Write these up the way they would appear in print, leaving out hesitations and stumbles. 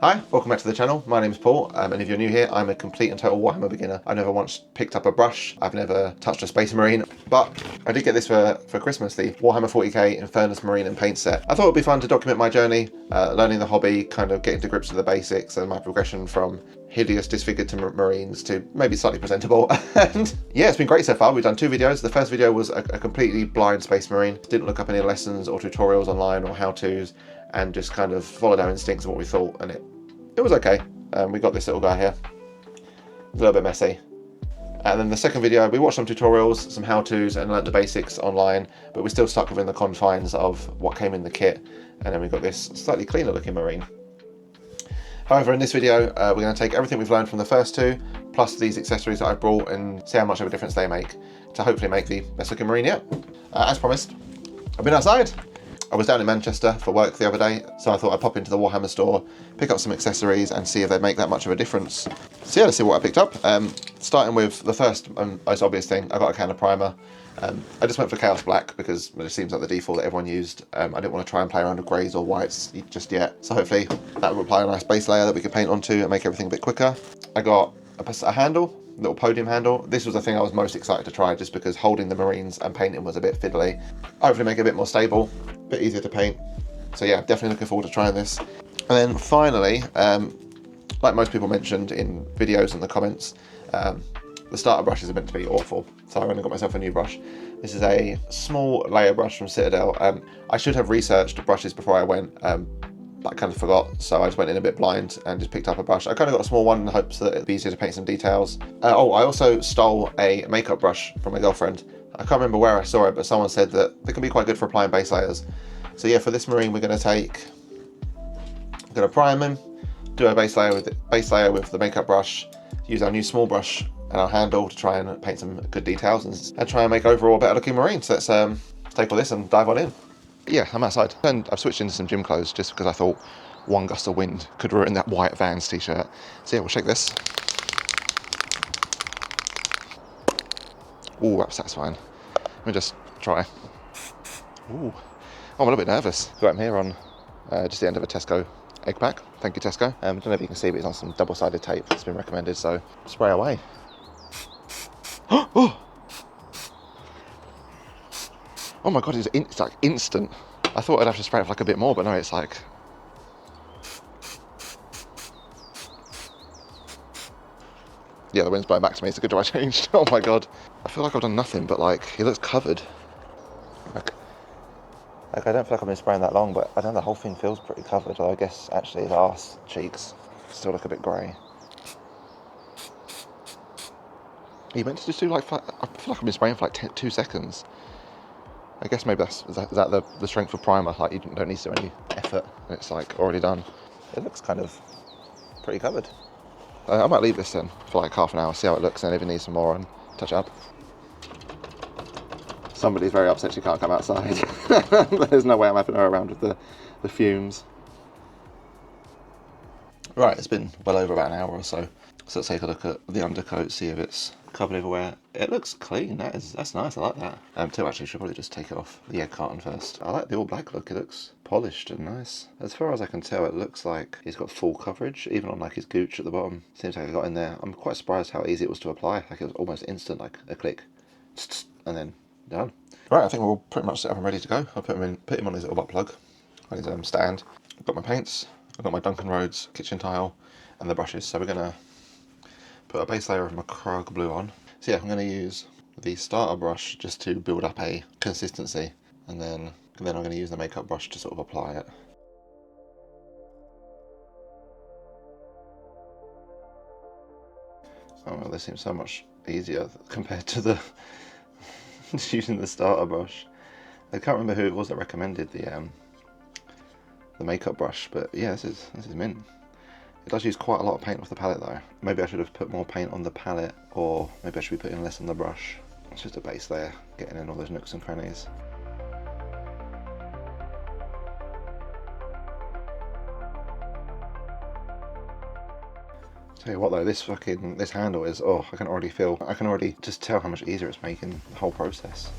Hi, welcome back to the channel. My name is Paul, and if you're new here, I'm a complete and total Warhammer beginner. I've never once picked up a brush, I've never touched a Space Marine, but I did get this for Christmas, the Warhammer 40k Infernus Marines Paint set. I thought it would be fun to document my journey, learning the hobby, kind of getting to grips with the basics and my progression from hideous disfigured to Marines to maybe slightly presentable. And yeah, it's been great so far. We've done 2 videos. The first video was a completely blind Space Marine. Didn't look up any lessons or tutorials online or how-tos, and just kind of followed our instincts and what we thought, and it was okay. We got this little guy here, a little bit messy. And then the second video, we watched some tutorials, some how-tos, and learnt the basics online, but we're still stuck within the confines of what came in the kit. And then we got this slightly cleaner looking Marine. However, in this video, we're going to take everything we've learned from the first 2, plus these accessories that I brought, and see how much of a difference they make, to hopefully make the best looking Marine yet. As promised, I've been outside. I was down in Manchester for work the other day, so I thought I'd pop into the Warhammer store, pick up some accessories and see if they make that much of a difference. So yeah, let's see what I picked up. Starting with the first most obvious thing, I got a can of primer. I just went for Chaos Black because it seems like the default that everyone used. I didn't want to try and play around with greys or whites just yet, so hopefully that will apply a nice base layer that we can paint onto and make everything a bit quicker. I got a handle, little podium handle. This was the thing I was most excited to try, just because holding the Marines and painting was a bit fiddly. Hopefully make it a bit more stable, a bit easier to paint. So yeah, definitely looking forward to trying this. And then finally, like most people mentioned in videos and the comments, the starter brushes are meant to be awful, so I only got myself a new brush. This is a small layer brush from Citadel. I should have researched brushes before I went, but I kind of forgot, so I just went in a bit blind and just picked up a brush. I kind of got a small one in the hopes that it'd be easier to paint some details. Oh, I also stole a makeup brush from my girlfriend. I can't remember where I saw it, but someone said that they can be quite good for applying base layers. So yeah, for this Marine, we're going to prime him, do a base layer with the makeup brush, use our new small brush and our handle to try and paint some good details and try and make overall a better looking Marine. So let's take all this and dive on in. Yeah, I'm outside, and I've switched into some gym clothes just because I thought one gust of wind could ruin that white Vans t-shirt. So yeah, we'll shake this. Ooh, that's satisfying. Let me just try. Ooh, I'm a little bit nervous. Got him here on just the end of a Tesco egg pack. Thank you, Tesco. I don't know if you can see, but it's on some double-sided tape. It's been recommended, so spray away. Oh! Oh my god, it's like instant. I thought I'd have to spray it for like a bit more, but no, it's like... Yeah, the wind's blowing back to me. It's a good job I changed. Oh my god. I feel like I've done nothing, but like, he looks covered. Like I don't feel like I've been spraying that long, but I don't know, the whole thing feels pretty covered. Although I guess actually his arse cheeks still look a bit grey. He meant to just do like, I feel like I've been spraying for like 2 seconds. I guess maybe is that the strength of primer, like you don't need to do any effort, and it's like already done. It looks kind of pretty covered. I might leave this then for like half an hour, see how it looks, and if it needs some more, and touch it up. Somebody's very upset she can't come outside. There's no way I'm having her around with the fumes. Right, it's been well over about an hour or so. So let's take a look at the undercoat, see if it's covered everywhere. It looks clean, that's nice, I like that. Too, actually, should probably just take it off the egg carton first. I like the all black look, it looks polished and nice. As far as I can tell, it looks like he's got full coverage, even on like his gooch at the bottom. Seems like I got in there. I'm quite surprised how easy it was to apply, like it was almost instant, like a click, and then done. Right, I think we're all pretty much set up and ready to go. I'll put him on his little butt plug, on his stand. I've got my paints, I've got my Duncan Rhodes kitchen tile, and the brushes, so we're gonna put a base layer of my Krug blue on. So yeah, I'm going to use the starter brush just to build up a consistency, and then I'm going to use the makeup brush to sort of apply it. Oh well, this seems so much easier compared to the using the starter brush. I can't remember who it was that recommended the makeup brush, but yeah, this is mint. It does use quite a lot of paint off the palette though. Maybe I should have put more paint on the palette, or maybe I should be putting less on the brush. It's just a base layer, getting in all those nooks and crannies. Tell you what though, this handle is, oh, I can already just tell how much easier it's making the whole process.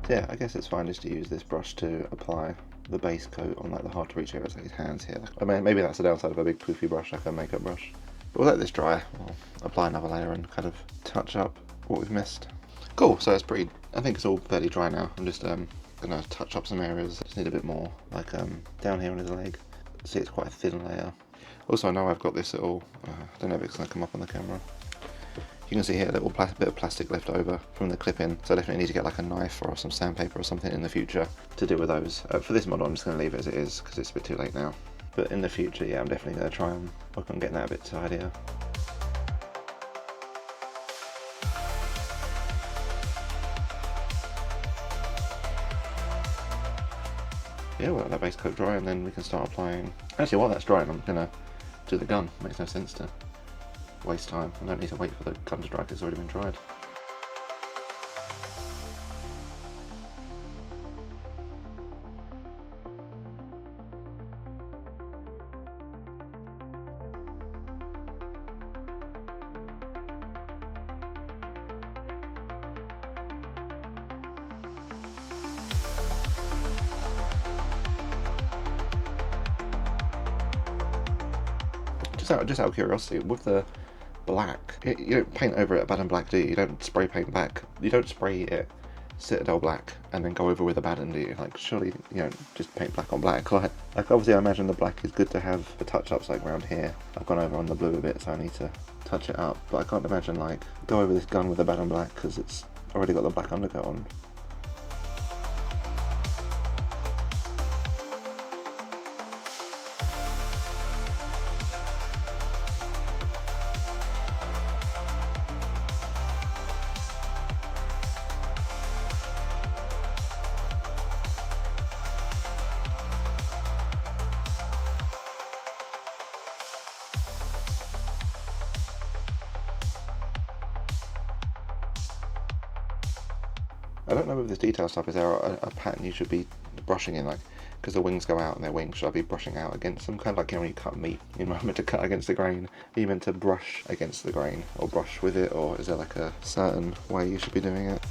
So yeah, I guess it's fine just to use this brush to apply the base coat on like the hard to reach areas like his hands here. I mean, maybe that's the downside of a big poofy brush like a makeup brush. But we'll let this dry. We'll apply another layer and kind of touch up what we've missed. Cool, so it's pretty, I think it's all fairly dry now. I'm just gonna touch up some areas. I just need a bit more, like down here on his leg. See, it's quite a thin layer. Also, I know I've got this little, I don't know if it's gonna come up on the camera. You can see here a little bit of plastic left over from the clip-in, so I definitely need to get like a knife or some sandpaper or something in the future to deal with those. For this model, I'm just going to leave it as it is because it's a bit too late now. But in the future, yeah, I'm definitely going to try and work on getting that a bit tidier. Yeah, we'll let that base coat dry and then we can start applying. Actually, while that's drying, I'm going to do the gun. Makes no sense to waste time. I don't need to wait for the gun to dry because it's already been dried. Just out of curiosity, with the black, you don't paint over it a bad and black, do you? You don't spray paint back. You don't spray it Citadel black and then go over with a bad, do you? Like, surely you don't just paint black on black. Like obviously I imagine the black is good to have for touch-ups like around here. I've gone over on the blue a bit, so I need to touch it up. But I can't imagine like go over this gun with a bad and black because it's already got the black undercoat on. I don't know if this detail stuff is there a pattern you should be brushing in, like, because the wings go out and their wings, should I be brushing out against them? Kind of like, you know, when you cut meat, you're not meant to cut against the grain. Are you meant to brush against the grain or brush with it, or is there like a certain way you should be doing it?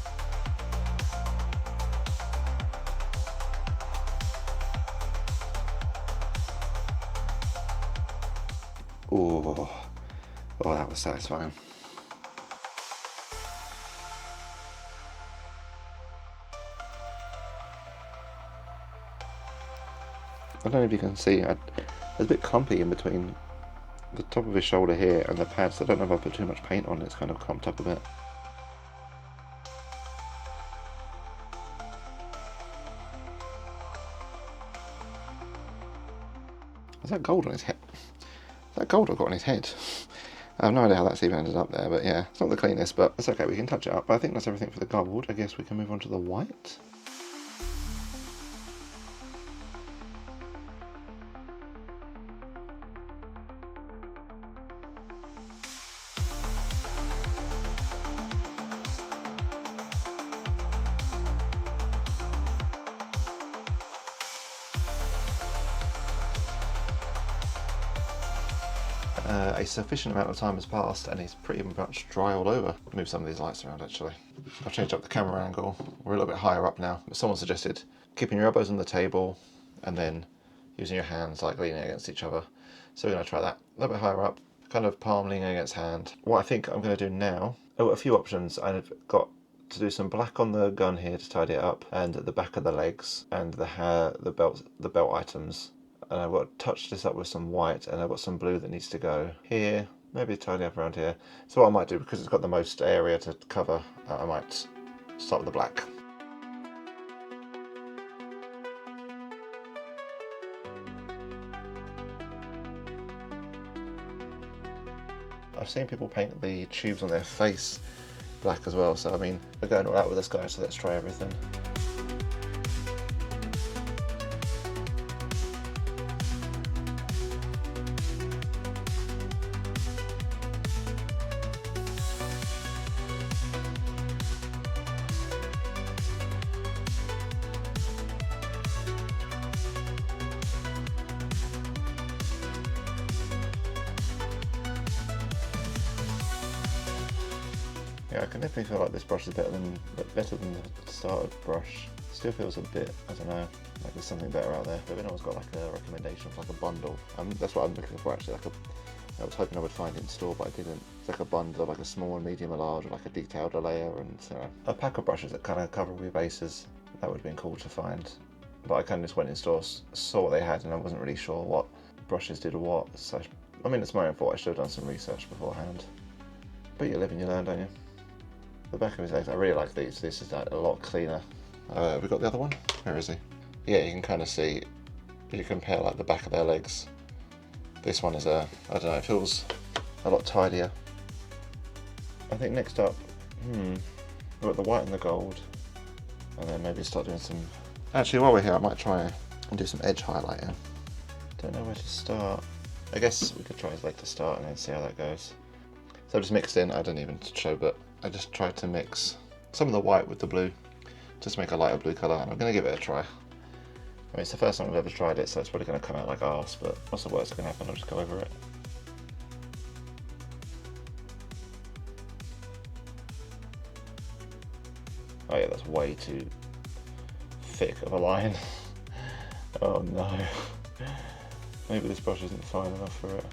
Oh, that was satisfying. I don't know if you can see, it's a bit clumpy in between the top of his shoulder here and the pads. I don't know if I put too much paint on, it's kind of clumped up a bit. Is that gold on his head? Is that gold I've got on his head? I have no idea how that's even ended up there, but yeah, it's not the cleanest, but it's okay, we can touch it up. But I think that's everything for the gold. I guess we can move on to the white. A sufficient amount of time has passed and he's pretty much dry all over. Move some of these lights around actually. I've changed up the camera angle. We're a little bit higher up now. Someone suggested keeping your elbows on the table and then using your hands like leaning against each other. So we're going to try that. A little bit higher up, kind of palm leaning against hand. What I think I'm going to do now, I've got a few options. I've got to do some black on the gun here to tidy it up, and at the back of the legs and the hair, the belt items. And I've got to touch this up with some white, and I've got some blue that needs to go here, maybe tidy up around here. So what I might do, because it's got the most area to cover, I might start with the black. I've seen people paint the tubes on their face black as well, so I mean, we're going all out with this guy, so let's try everything. Yeah, I can definitely feel like this brush is better than the starter brush. Still feels a bit, I don't know, like there's something better out there. But then I was got like a recommendation of like a bundle. That's what I'm looking for actually. I was hoping I would find it in store, but I didn't. It's like a bundle of like a small, and medium, and large, or like a detailed layer, and a pack of brushes that kind of cover all your bases. That would have been cool to find. But I kind of just went in store, saw what they had, and I wasn't really sure what brushes did what. So I mean, it's my own fault. I should have done some research beforehand. But you live and you learn, don't you? The back of his legs, I really like these. This is like a lot cleaner. We got the other one. Where is he? Yeah, you can kind of see. You compare like the back of their legs. This one is I don't know. It feels a lot tidier. I think next up, we've got the white and the gold, and then maybe start doing some. Actually, while we're here, I might try and do some edge highlighting. Don't know where to start. I guess we could try his leg to start and then see how that goes. So I just mixed in. I don't even show, but I just tried to mix some of the white with the blue, just to make a lighter blue colour, and I'm going to give it a try. I mean, it's the first time I've ever tried it, so it's probably going to come out like arse, but what's the worst that can happen? I'll just go over it. Oh yeah, that's way too thick of a line. Oh no. Maybe this brush isn't fine enough for it.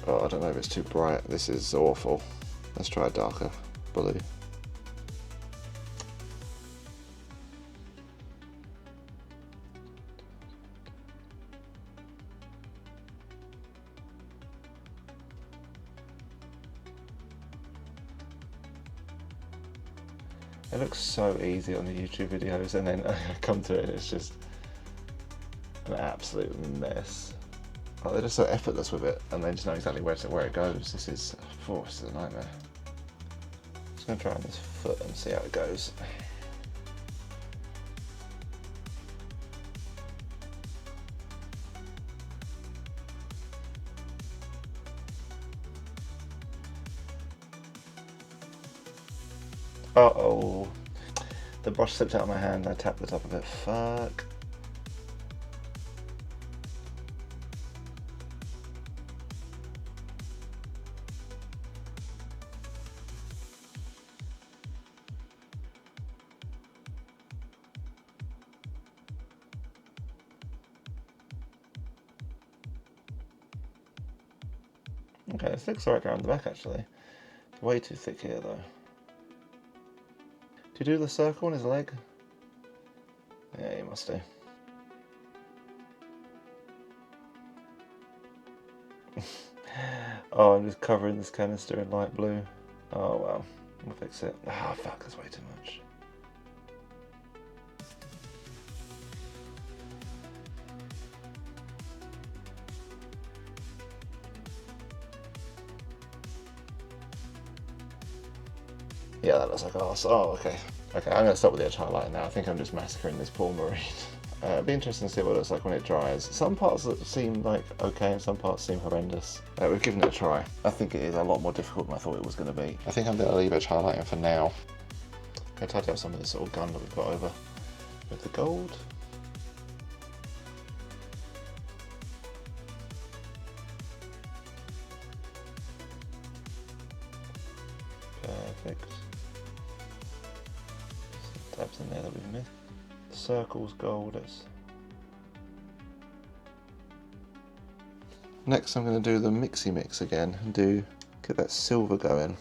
Oh, I don't know if it's too bright. This is awful. Let's try a darker blue. It looks so easy on the YouTube videos, and then I come to it and it's just an absolute mess. Oh, they're just so effortless with it, and they just know exactly where it goes. This is a nightmare. Just going to try on this foot and see how it goes. Uh-oh. The brush slipped out of my hand, I tapped the top of it. Fuck. Okay, this looks right around the back actually. Way too thick here though. Do you do the circle on his leg? Yeah, you must do. Oh, I'm just covering this canister in light blue. Oh well, we'll fix it. Ah, fuck, that's way too much. Yeah, that looks like arse. Oh, okay. Okay, I'm going to stop with the edge highlighting now. I think I'm just massacring this poor marine. It'd be interesting to see what it looks like when it dries. Some parts seem like okay, and some parts seem horrendous. We've given it a try. I think it is a lot more difficult than I thought it was going to be. I think I'm going to leave edge highlighting for now. I'm going to tidy up some of this little gun that we've got over with the gold. Perfect. Some tabs in there that we've missed. The circle's gold. Next I'm going to do the mixy mix again and get that silver going.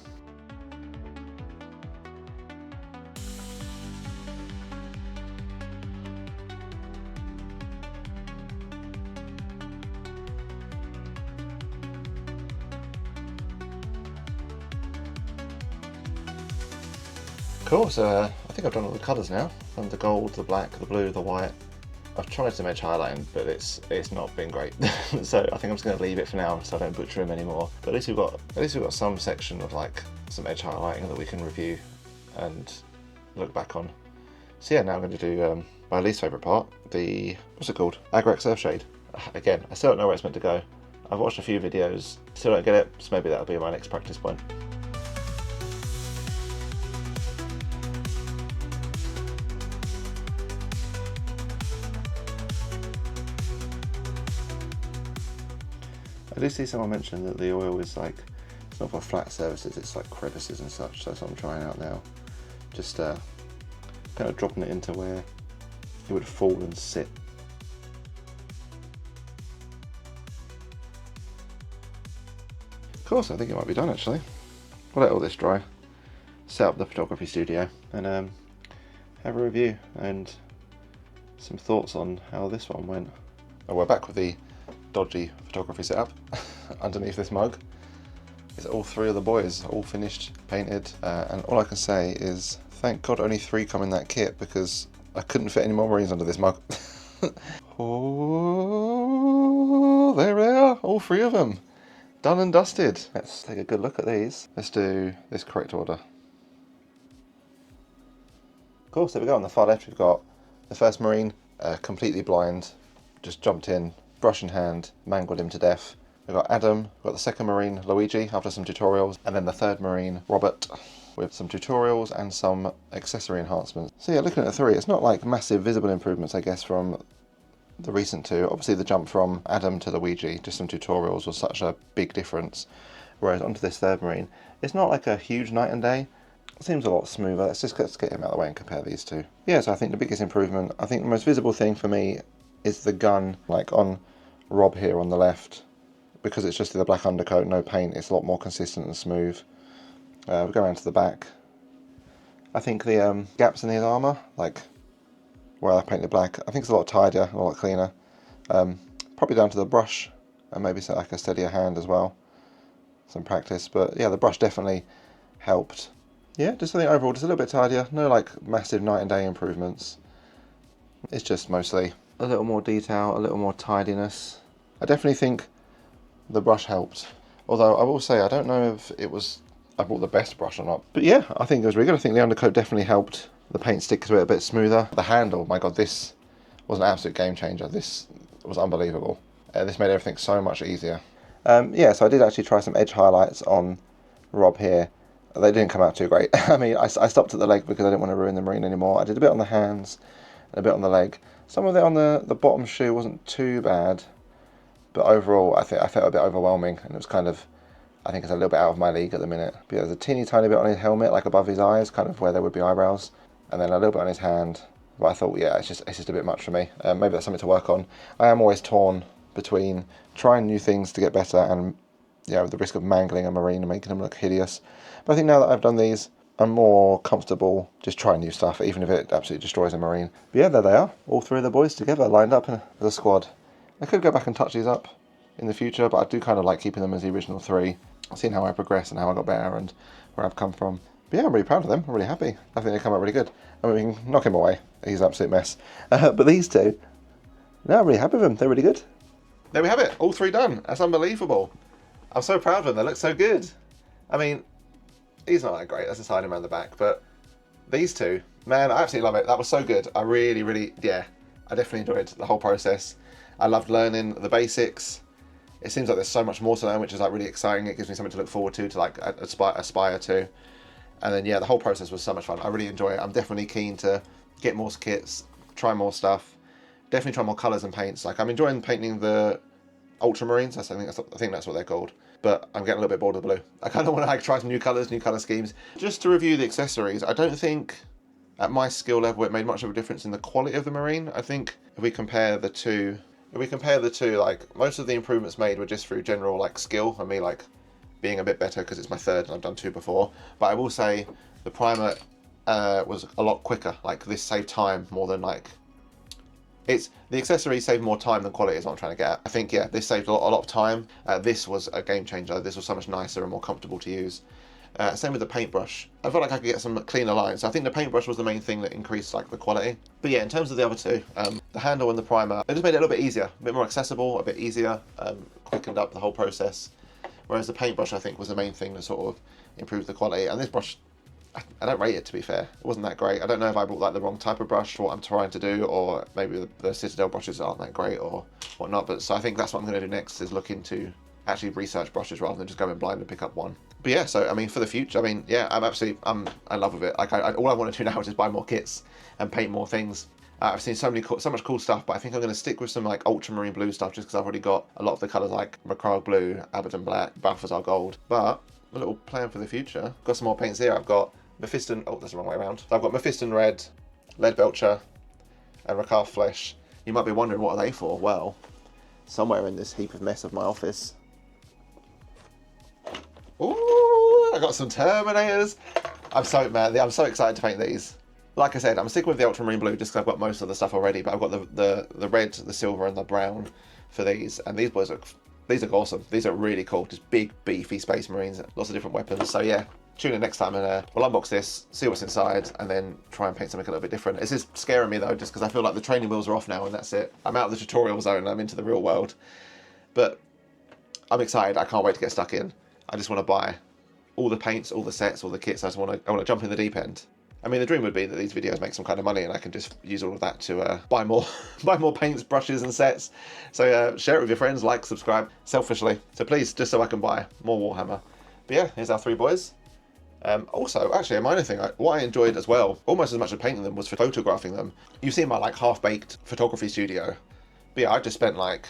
Cool, so I think I've done all the colours now. Done the gold, the black, the blue, the white. I've tried some edge highlighting, but it's not been great. So I think I'm just going to leave it for now so I don't butcher him anymore. But at least we've got some section of like some edge highlighting that we can review and look back on. So yeah, now I'm going to do my least favourite part, what's it called? Agrax Earthshade. Again, I still don't know where it's meant to go. I've watched a few videos, still don't get it, so maybe that'll be my next practice point. I did see someone mention that the oil is like, it's not for flat surfaces, it's like crevices and such, so that's what I'm trying out now. Just kind of dropping it into where it would fall and sit. Of course, I think it might be done actually. We'll let all this dry, set up the photography studio, and have a review and some thoughts on how this one went. Oh, we're back with the dodgy photography setup. Underneath this mug is all three of the boys, all finished, painted, and all I can say is thank God only 3 come in that kit, because I couldn't fit any more Marines under this mug. Oh, there they are, all 3 of them. Done and dusted. Let's take a good look at these. Let's do this correct order. Of course, there we go. On the far left, we've got the first Marine, completely blind, just jumped in, brush in hand, mangled him to death. We've got Adam, we've got the second Marine, Luigi, after some tutorials, and then the third Marine, Robert, with some tutorials and some accessory enhancements. So yeah, looking at the 3, it's not like massive visible improvements, I guess, from the recent 2. Obviously the jump from Adam to Luigi, just some tutorials, was such a big difference. Whereas onto this third Marine, it's not like a huge night and day. It seems a lot smoother. Let's get him out of the way and compare these 2. Yeah, so I think the biggest improvement, I think the most visible thing for me is the gun, like on Rob here on the left. Because it's just the black undercoat, no paint, it's a lot more consistent and smooth. We'll go around to the back. I think the gaps in his armour, like where I painted black, I think it's a lot tidier, a lot cleaner. Probably down to the brush, and maybe so like a steadier hand as well. Some practice, but yeah, the brush definitely helped. Yeah, just I think overall just a little bit tidier, no like massive night and day improvements. It's just mostly a little more detail, a little more tidiness. I definitely think the brush helped. Although I will say, I don't know if it was, I bought the best brush or not. But yeah, I think it was really good. I think the undercoat definitely helped the paint stick to it a bit smoother. The handle, my God, this was an absolute game changer. This was unbelievable. This made everything so much easier. Yeah, so I did actually try some edge highlights on Rob here. They didn't come out too great. I mean, I stopped at the leg because I didn't want to ruin the Marine anymore. I did a bit on the hands and a bit on the leg. Some of it on the bottom shoe wasn't too bad. But overall, I felt a bit overwhelming, and it was kind of, I think it's a little bit out of my league at the minute. But yeah, there's a teeny tiny bit on his helmet, like above his eyes, kind of where there would be eyebrows, and then a little bit on his hand. But I thought, yeah, it's just a bit much for me. Maybe that's something to work on. I am always torn between trying new things to get better and, you know, the risk of mangling a Marine and making them look hideous. But I think now that I've done these, I'm more comfortable just trying new stuff, even if it absolutely destroys a Marine. But yeah, there they are, all 3 of the boys together, lined up as a squad. I could go back and touch these up in the future, but I do kind of like keeping them as the original 3, seeing how I progress and how I got better and where I've come from. But yeah, I'm really proud of them, I'm really happy. I think they come out really good. I mean, we can knock him away, he's an absolute mess. But these 2, no, I'm really happy with them, they're really good. There we have it, all 3 done. That's unbelievable. I'm so proud of them, they look so good. I mean, he's not that great, that's just hiding around the back, but these 2, man, I absolutely love it. That was so good. I really, yeah, I definitely enjoyed the whole process. I loved learning the basics. It seems like there's so much more to learn, which is like really exciting. It gives me something to look forward to like aspire to. And then yeah, the whole process was so much fun. I really enjoy it. I'm definitely keen to get more kits, try more stuff, definitely try more colours and paints. Like I'm enjoying painting the Ultramarines. I think that's what they're called. But I'm getting a little bit bored of the blue. I kind of want to like try some new colours, new colour schemes. Just to review the accessories, I don't think at my skill level it made much of a difference in the quality of the Marine. I think if we compare the two, like most of the improvements made were just through general like skill and me like being a bit better because it's my 3rd and I've done 2 before. But I will say the primer was a lot quicker. Like this saved time more than like, the accessories saved more time than quality is what I'm trying to get at. I think yeah, this saved a lot of time. This was a game changer. This was so much nicer and more comfortable to use. Same with the paintbrush. I felt like I could get some cleaner lines. So I think the paintbrush was the main thing that increased like the quality. But yeah, in terms of the other 2, the handle and the primer, they just made it a little bit easier, a bit more accessible, a bit easier, quickened up the whole process. Whereas the paintbrush I think was the main thing that sort of improved the quality. And this brush, I don't rate it, to be fair. It wasn't that great. I don't know if I bought like the wrong type of brush for what I'm trying to do, or maybe the Citadel brushes aren't that great or whatnot. But so I think that's what I'm going to do next, is look into actually research brushes rather than just go in blind and pick up one. But yeah, so I mean, for the future, I mean, yeah, I'm in love with it. Like, all I want to do now is just buy more kits and paint more things. I've seen so much cool stuff, but I think I'm going to stick with some like ultramarine blue stuff just because I've already got a lot of the colours like Macrae blue, Abaddon black, Balthazar gold. But a little plan for the future. Got some more paints here. I've got Mephiston. Oh, that's the wrong way around. So I've got Mephiston red, Leadbelcher, and Rakar flesh. You might be wondering, what are they for? Well, somewhere in this heap of mess of my office. Ooh, I got some Terminators. I'm so excited to paint these. Like I said, I'm sticking with the ultramarine blue just because I've got most of the stuff already, but I've got the red, the silver, and the brown for these. And these boys these look awesome. These are really cool. Just big, beefy Space Marines. Lots of different weapons. So yeah, tune in next time and we'll unbox this, see what's inside, and then try and paint something a little bit different. This is scaring me though, just because I feel like the training wheels are off now and that's it. I'm out of the tutorial zone and I'm into the real world. But I'm excited. I can't wait to get stuck in. I just want to buy all the paints, all the sets, all the kits. I want to jump in the deep end. I mean, the dream would be that these videos make some kind of money and I can just use all of that to buy more paints, brushes and sets. So share it with your friends, like, subscribe, selfishly. So please, just so I can buy more Warhammer. But yeah, here's our 3 boys. Also, actually, a minor thing, what I enjoyed as well, almost as much as painting them, was photographing them. You've seen my like half-baked photography studio. But yeah, I just spent like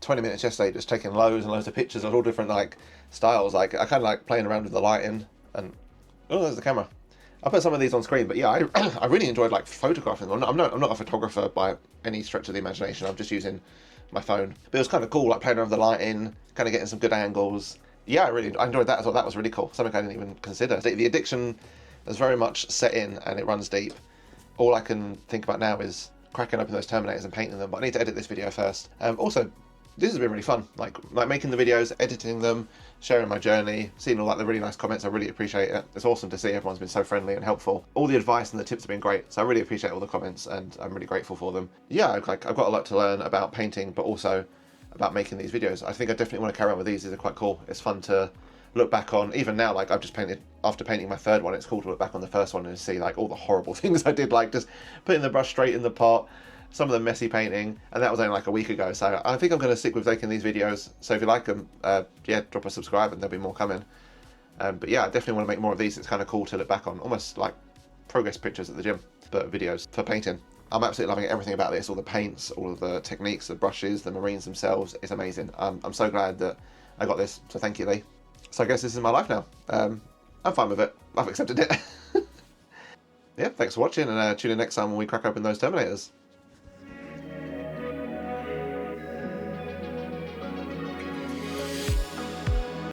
20 minutes yesterday just taking loads and loads of pictures of all different like styles. Like I kind of like playing around with the lighting and oh, there's the camera. I'll put some of these on screen, but yeah, I really enjoyed like photographing them. I'm not a photographer by any stretch of the imagination. I'm just using my phone. But it was kind of cool, like playing around with the lighting, kind of getting some good angles. Yeah, I enjoyed that as well. That was really cool. Something I didn't even consider. The addiction is very much set in and it runs deep. All I can think about now is cracking open those Terminators and painting them, but I need to edit this video first. Also, this has been really fun, like making the videos, editing them, sharing my journey, seeing all like the really nice comments. I really appreciate it. It's awesome to see everyone's been so friendly and helpful. All the advice and the tips have been great, so I really appreciate all the comments and I'm really grateful for them. Yeah, I've got a lot to learn about painting, but also about making these videos. I think I definitely want to carry on with these. These are quite cool. It's fun to look back on. Even now, like I've just painted, after painting my 3rd one, it's cool to look back on the 1st one and see like all the horrible things I did, like just putting the brush straight in the pot, some of the messy painting, and that was only like a week ago. So I think I'm going to stick with making these videos. So if you like them, yeah, drop a subscribe and there'll be more coming. But yeah, I definitely want to make more of these. It's kind of cool to look back on, almost like progress pictures at the gym, but videos for painting. I'm absolutely loving everything about this, all the paints, all of the techniques, the brushes, the Marines themselves. It's amazing. I'm so glad that I got this, so thank you, Lee. So I guess this is my life now. I'm fine with it. I've accepted it. Yeah, thanks for watching, and tune in next time when we crack open those Terminators.